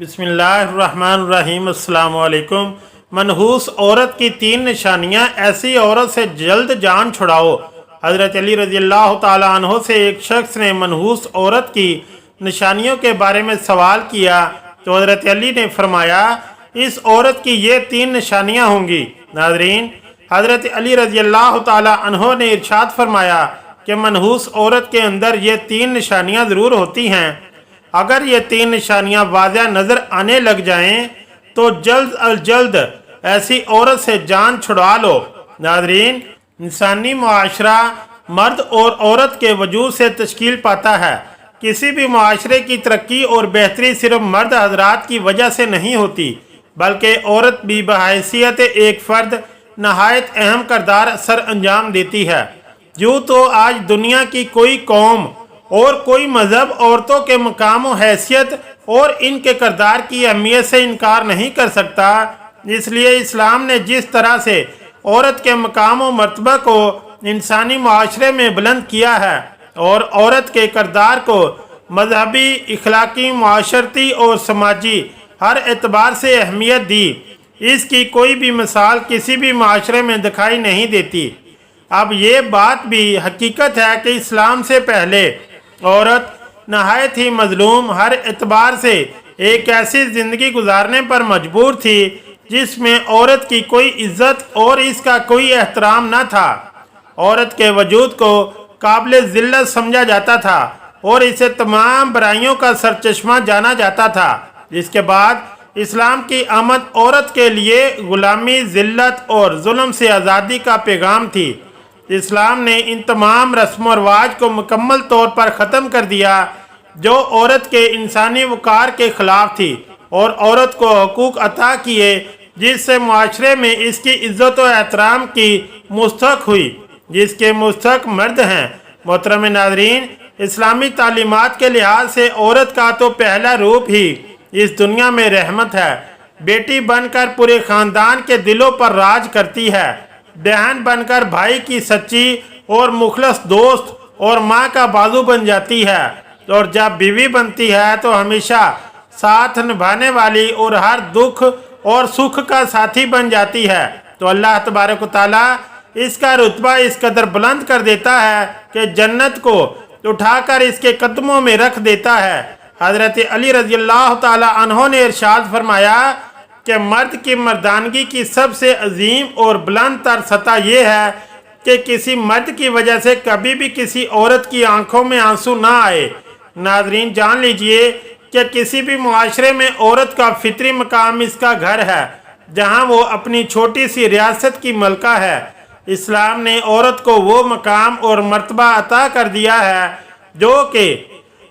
बिस्मिल्लाहिर्रहमानिर्रहीम। अस्सलाम वालेकुम। मनहूस औरत की 3 निशानियां। ऐसी औरत से जल्द जान छुड़ाओ। हज़रत अली रज़ियल्लाहु ताला अन्हो से एक शख्स ने मनहूस औरत की निशानियों के बारे में सवाल किया तो हज़रत अली ने फरमाया, इस औरत की ये 3 निशानियां होंगी। नाज़रीन, हज़रत अली रज़ियल्लाहु ताला अन्हो ने इरशाद फरमाया कि मनहूस औरत के अंदर ये 3 निशानियां ज़रूर होती हैं। अगर ये 3 निशानियां वाज़ह नज़र आने लग जाएं तो जल्द अज जल्द ऐसी औरत से जान छुड़वा लो। नाज़रीन, इंसानी मुआशरा मर्द और औरत के वजूद से तश्कील पाता है। किसी भी मुआशरे की तरक्की और बेहतरी सिर्फ मर्द हजरात की वजह से नहीं होती, बल्कि औरत भी बहैसियत एक फ़र्द नहायत अहम किरदार सर अंजाम देती है। यूँ तो आज दुनिया की कोई कौम और कोई मज़हब औरतों के मकाम और हैसियत और इनके किरदार की अहमियत से इनकार नहीं कर सकता। इसलिए इस्लाम ने जिस तरह से औरत के मकाम और मर्तबा को इंसानी मुआशरे में बुलंद किया है और औरत के किरदार को मजहबी, इखलाकी, मुआशरती और समाजी हर एतबार से अहमियत दी, इसकी कोई भी मिसाल किसी भी मुआशरे में दिखाई नहीं देती। अब ये बात भी हकीकत है कि इस्लाम से पहले औरत नहायत ही मजलूम, हर एतबार से एक ऐसी ज़िंदगी गुजारने पर मजबूर थी जिसमें औरत की कोई इज्जत और इसका कोई एहतराम न था। औरत के वजूद को काबिल ज़िल्लत समझा जाता था और इसे तमाम बुराइयों का सरचश्मा जाना जाता था। इसके बाद इस्लाम की आमद औरत के लिए ग़ुलामी, ज़िल्लत और जुल्म से आज़ादी का पैगाम थी। इस्लाम ने इन तमाम रस्म व रवाज को मुकम्मल तौर पर ख़त्म कर दिया जो औरत के इंसानी वक़ार के ख़िलाफ़ थी और औरत को हकूक़ अता किए जिससे मुआशरे में इसकी इज़्ज़त व एहतराम की मुस्तहक़ हुई, जिसके मुस्तहक़ मर्द हैं। मोहतरम नाज़रीन, इस्लामी तालीमात के लिहाज से औरत का तो पहला रूप ही इस दुनिया में रहमत है। बेटी बनकर पूरे ख़ानदान के दिलों पर राज करती है, बहन बनकर भाई की सच्ची और मुखलस दोस्त और माँ का बाजू बन जाती है, और जब बीवी बनती है तो हमेशा साथ निभाने वाली और हर दुख और सुख का साथी बन जाती है। तो अल्लाह तबारक व तआला इसका रुतबा इस कदर बुलंद कर देता है कि जन्नत को उठाकर इसके कदमों में रख देता है। हज़रत अली रज़ियल्लाहु ताला अन्हो ने इरशाद फरमाया कि मर्द की मर्दानगी की सबसे अजीम और बुलंद तर सतह ये है कि किसी मर्द की वजह से कभी भी किसी औरत की आंखों में आंसू ना आए। नाजरीन, जान लीजिए कि किसी भी मुआशरे में औरत का फितरी मकाम इसका घर है, जहां वो अपनी छोटी सी रियासत की मलका है। इस्लाम ने औरत को वो मकाम और मर्तबा अता कर दिया है जो कि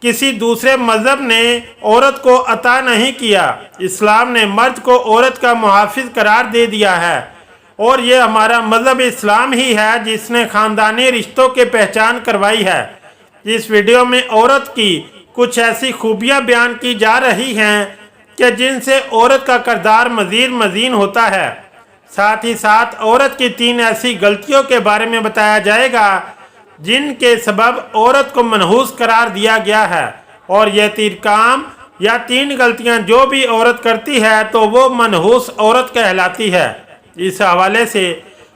किसी दूसरे मज़हब ने औरत को अता नहीं किया। इस्लाम ने मर्द को औरत का मुहाफिज करार दे दिया है और ये हमारा मज़हब इस्लाम ही है जिसने ख़ानदानी रिश्तों की पहचान करवाई है। इस वीडियो में औरत की कुछ ऐसी खूबियाँ बयान की जा रही हैं कि जिनसे औरत का किरदार मज़ीद मज़ीन होता है। साथ ही साथ औरत की 3 ऐसी गलतियों के बारे में बताया जाएगा जिनके सबब औरत को मनहूस करार दिया गया है, और यह 3 काम या 3 गलतियां जो भी औरत करती है तो वो मनहूस औरत कहलाती है। इस हवाले से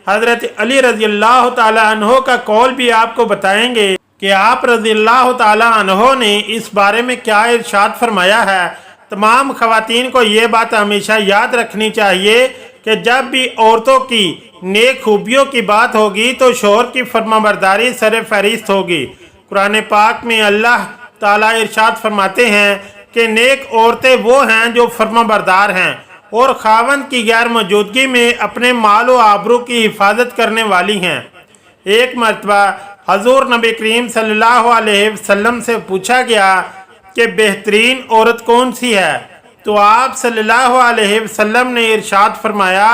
हज़रत अली रज़ियल्लाहु ताला अन्हो का कौल भी आपको बताएंगे कि आप रज़ियल्लाहु ताला अन्हो ने इस बारे में क्या इरशाद फरमाया है। तमाम ख़वातीन को ये बात हमेशा याद रखनी चाहिए कि जब भी औरतों की नेक खूबियों की बात होगी तो शौहर की फरमाबरदारी सर फहरिस्त होगी। कुरान पाक में अल्लाह ताला इरशाद फरमाते हैं कि नेक औरतें वो हैं जो फरमाबरदार हैं और खावंद की गैर मौजूदगी में अपने माल व आबरू की हिफाजत करने वाली हैं। एक मरतबा हजूर नबी करीम सल्लल्लाहु अलैहि वसल्लम से पूछा गया कि बेहतरीन औरत कौन सी है, तो आप सल्लल्लाहु अलैहि वसल्लम ने इरशाद फरमाया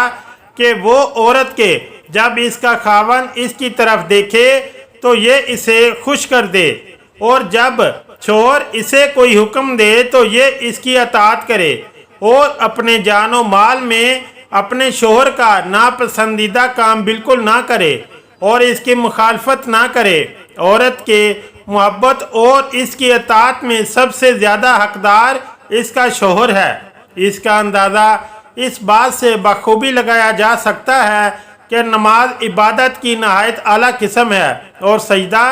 कि वो औरत के जब इसका खावन इसकी तरफ देखे तो ये इसे खुश कर दे, और जब शौहर इसे कोई हुक्म दे तो ये इसकी अताअत करे और अपने जानो माल में अपने शौहर का नापसंदीदा काम बिल्कुल ना करे और इसकी मुखालफत ना करे। औरत के मोहब्बत और इसकी अताअत में सबसे ज़्यादा हकदार इसका शोहर है। इसका अंदाज़ा इस बात से बखूबी लगाया जा सकता है कि नमाज इबादत की नहायत आला किस्म है और सजदा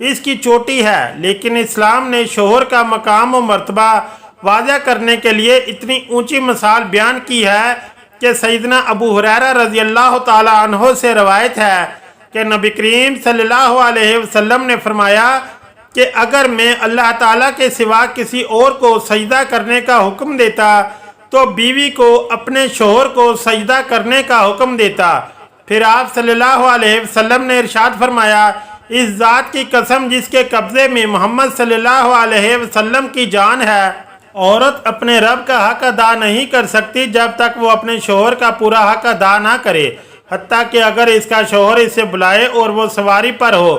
इसकी चोटी है, लेकिन इस्लाम ने शोहर का मकाम और मर्तबा वाज़ह करने के लिए इतनी ऊंची मिसाल बयान की है कि सैयदना अबू हुरैरा रज़ी अल्लाह ताला अन्हो से रवायत है कि नबी करीम सल्लल्लाहु अलैहि वसल्लम ने फरमाया कि अगर मैं अल्लाह ताला के सिवा किसी और को सजदा करने का हुक्म देता तो बीवी को अपने शोहर को सजदा करने का हुक्म देता। फिर आप सल्लल्लाहु अलैहि वसल्लम ने इरशाद फरमाया, इस ज़ात की कसम जिसके कब्ज़े में मोहम्मद सल्लल्लाहु अलैहि वसल्लम की जान है, औरत अपने रब का हक अदा नहीं कर सकती जब तक वो अपने शोहर का पूरा हक अदा ना करे, हत्ता कि अगर इसका शोहर इसे बुलाए और वो सवारी पर हो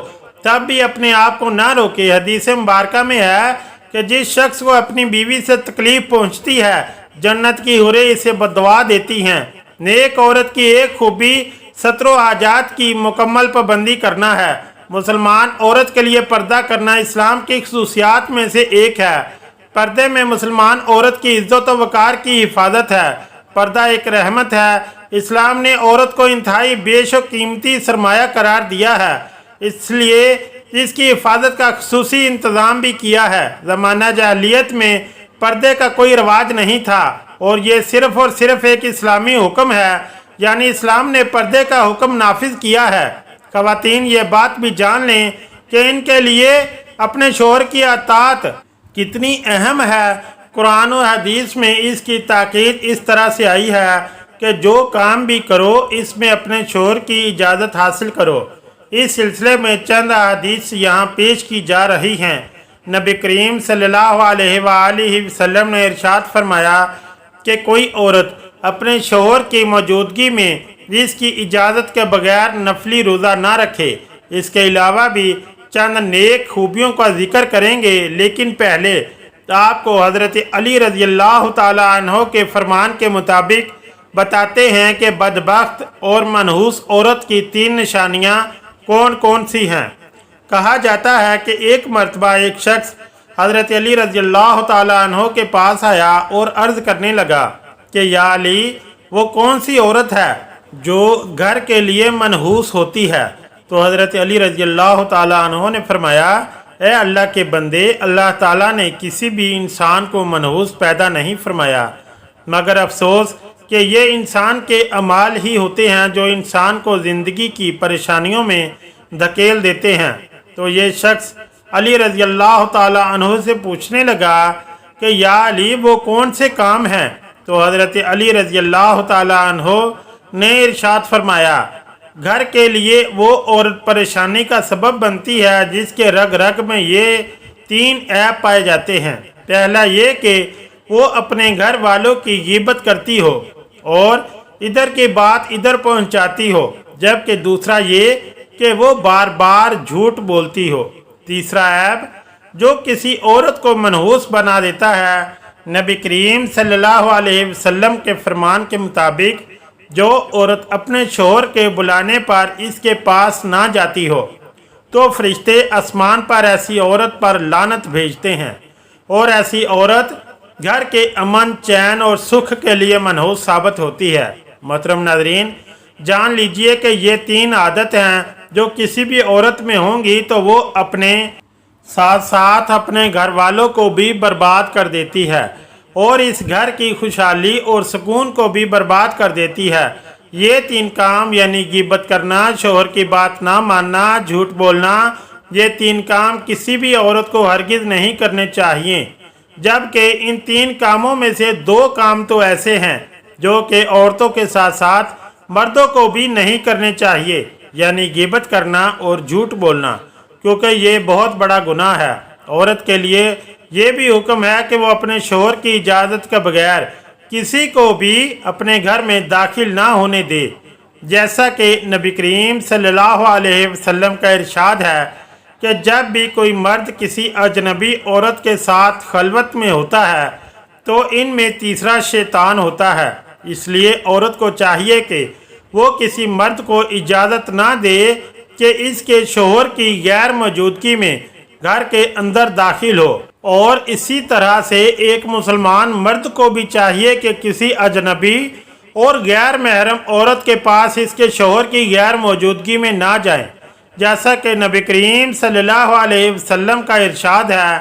तब भी अपने आप को ना रोके। हदीस मुबारका में है कि जिस शख्स को अपनी बीवी से तकलीफ पहुंचती है जन्नत की हुरें इसे बददुआ देती हैं। नेक औरत की एक खूबी सत्रों हाजात की मुकम्मल पाबंदी करना है। मुसलमान औरत के लिए पर्दा करना इस्लाम की खसूसियात में से एक है। पर्दे में मुसलमान औरत की इज्जत व वक़ार की हिफाजत है। पर्दा एक रहमत है। इस्लाम ने औरत को इंतहाई बेश और कीमती सरमाया करार दिया है, इसलिए इसकी हिफाजत का खसूसी इंतज़ाम भी किया है। ज़माना जाहिलियत में पर्दे का कोई रवाज नहीं था और ये सिर्फ़ और सिर्फ एक इस्लामी हुक्म है, यानी इस्लाम ने पर्दे का हुक्म नाफिज किया है। ख़वातीन ये बात भी जान लें कि इनके लिए अपने शोहर की अताअत कितनी अहम है। कुरान और हदीस में इसकी ताकीद इस तरह से आई है कि जो काम भी करो इसमें अपने शोहर की इजाज़त हासिल करो। इस सिलसिले में चंद हदीस यहाँ पेश की जा रही हैं। नबी करीम सल्लल्लाहु अलैहि वसल्लम ने इरशाद फरमाया कि कोई औरत अपने शोहर की मौजूदगी में इसकी इजाज़त के बगैर नफली रोज़ा ना रखे। इसके अलावा भी चंद नेक खूबियों का जिक्र करेंगे, लेकिन पहले आपको हज़रत अली रज़ी अल्लाह ताला अन्हो के फरमान के मुताबिक बताते हैं कि बदबख्त और मनहूस औरत की 3 निशानियाँ कौन कौन सी हैं। कहा जाता है कि एक मर्तबा एक शख्स हज़रत अली रज़ी अल्लाह ताला अन्हो के पास आया और अर्ज़ करने लगा कि या अली, वो कौन सी औरत है जो घर के लिए मनहूस होती है? तो हज़रत अली रज़ी अल्लाह ताला अन्हो ने फरमाया, ए अल्लाह के बंदे, अल्लाह ताला ने किसी भी इंसान को मनहूस पैदा नहीं फरमाया, मगर अफसोस कि ये इंसान के अमाल ही होते हैं जो इंसान को ज़िंदगी की परेशानियों में धकेल देते हैं। तो ये शख्स अली रज़ी अल्लाह ताला अन्हो से पूछने लगा कि या अली, वो कौन से काम हैं? तो हज़रत अली रज़ी अल्लाह ताला अन्हो ने इरशाद फरमाया, घर के लिए वो औरत परेशानी का सबब बनती है जिसके रग रग में ये 3 ऐब पाए जाते हैं। पहला ये कि वो अपने घर वालों की ग़ीबत करती हो और इधर की बात इधर पहुंचाती हो, जबकि दूसरा ये कि वो बार बार झूठ बोलती हो। तीसरा ऐब जो किसी औरत को मनहूस बना देता है, नबी करीम सल्लल्लाहु अलैहि वसल्लम के फरमान के मुताबिक जो औरत अपने शोहर के बुलाने पर इसके पास ना जाती हो तो फरिश्ते आसमान पर ऐसी औरत पर लानत भेजते हैं और ऐसी औरत घर के अमन, चैन और सुख के लिए मनहूस साबित होती है। मोहतरम नाज़रीन, जान लीजिए कि ये 3 आदत हैं जो किसी भी औरत में होंगी तो वो अपने साथ साथ अपने घर वालों को भी बर्बाद कर देती है और इस घर की खुशहाली और सुकून को भी बर्बाद कर देती है। ये 3 काम यानी ग़ीबत करना, शोहर की बात ना मानना, झूठ बोलना, ये 3 काम किसी भी औरत को हरगिज़ नहीं करने चाहिए। जबकि इन 3 कामों में से 2 काम तो ऐसे हैं जो कि औरतों के साथ साथ मर्दों को भी नहीं करने चाहिए, यानी ग़ीबत करना और झूठ बोलना, क्योंकि ये बहुत बड़ा गुनाह है। औरत के लिए ये भी हुक्म है कि वो अपने शोहर की इजाज़त के बगैर किसी को भी अपने घर में दाखिल ना होने दे। जैसा कि नबी करीम सल्लल्लाहु अलैहि वसल्लम का इरशाद है कि जब भी कोई मर्द किसी अजनबी औरत के साथ खलवत में होता है तो इनमें तीसरा शैतान होता है। इसलिए औरत को चाहिए कि वो किसी मर्द को इजाज़त ना दे कि इसके शोहर की गैर मौजूदगी में घर के अंदर दाखिल हो। اور اسی طرح سے ایک مسلمان مرد کو بھی چاہیے کہ کسی اجنبی اور غیر محرم عورت کے پاس اس کے شوہر کی غیر موجودگی میں نہ جائیں، جیسا کہ نبی کریم صلی اللہ علیہ وسلم کا ارشاد ہے،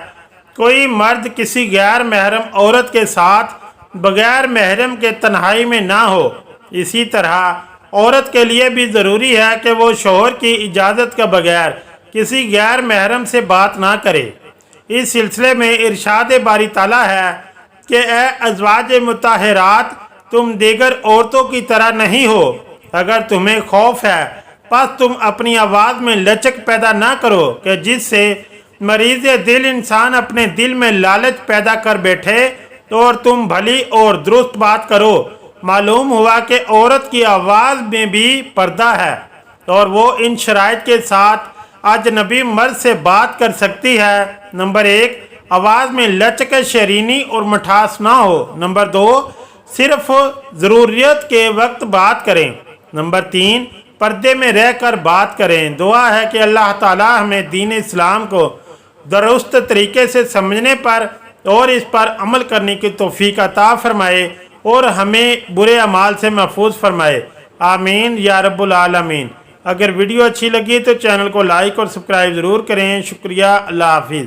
کوئی مرد کسی غیر محرم عورت کے ساتھ بغیر محرم کے تنہائی میں نہ ہو۔ اسی طرح عورت کے لیے بھی ضروری ہے کہ وہ شوہر کی اجازت کے بغیر کسی غیر محرم سے بات نہ کرے۔ اس سلسلے میں ارشاد باری تعالیٰ ہے کہ اے ازواج مطہرات، تم دیگر عورتوں کی طرح نہیں ہو، اگر تمہیں خوف ہے پس تم اپنی آواز میں لچک پیدا نہ کرو کہ جس سے مریض دل انسان اپنے دل میں لالچ پیدا کر بیٹھے، اور تم بھلی اور درست بات کرو۔ معلوم ہوا کہ عورت کی آواز میں بھی پردہ ہے اور وہ ان شرائط کے ساتھ اجنبی مرد سے بات کر سکتی ہے۔ نمبر 1، آواز میں لچک، شیرینی اور مٹھاس نہ ہو۔ نمبر 2، صرف ضروریت کے وقت بات کریں۔ نمبر 3، پردے میں رہ کر بات کریں۔ دعا ہے کہ اللہ تعالی ہمیں دین اسلام کو درست طریقے سے سمجھنے پر اور اس پر عمل کرنے کی توفیق عطا فرمائے اور ہمیں برے اعمال سے محفوظ فرمائے، آمین یا رب العالمین۔ اگر ویڈیو اچھی لگی تو چینل کو لائک اور سبسکرائب ضرور کریں۔ شکریہ، اللہ حافظ۔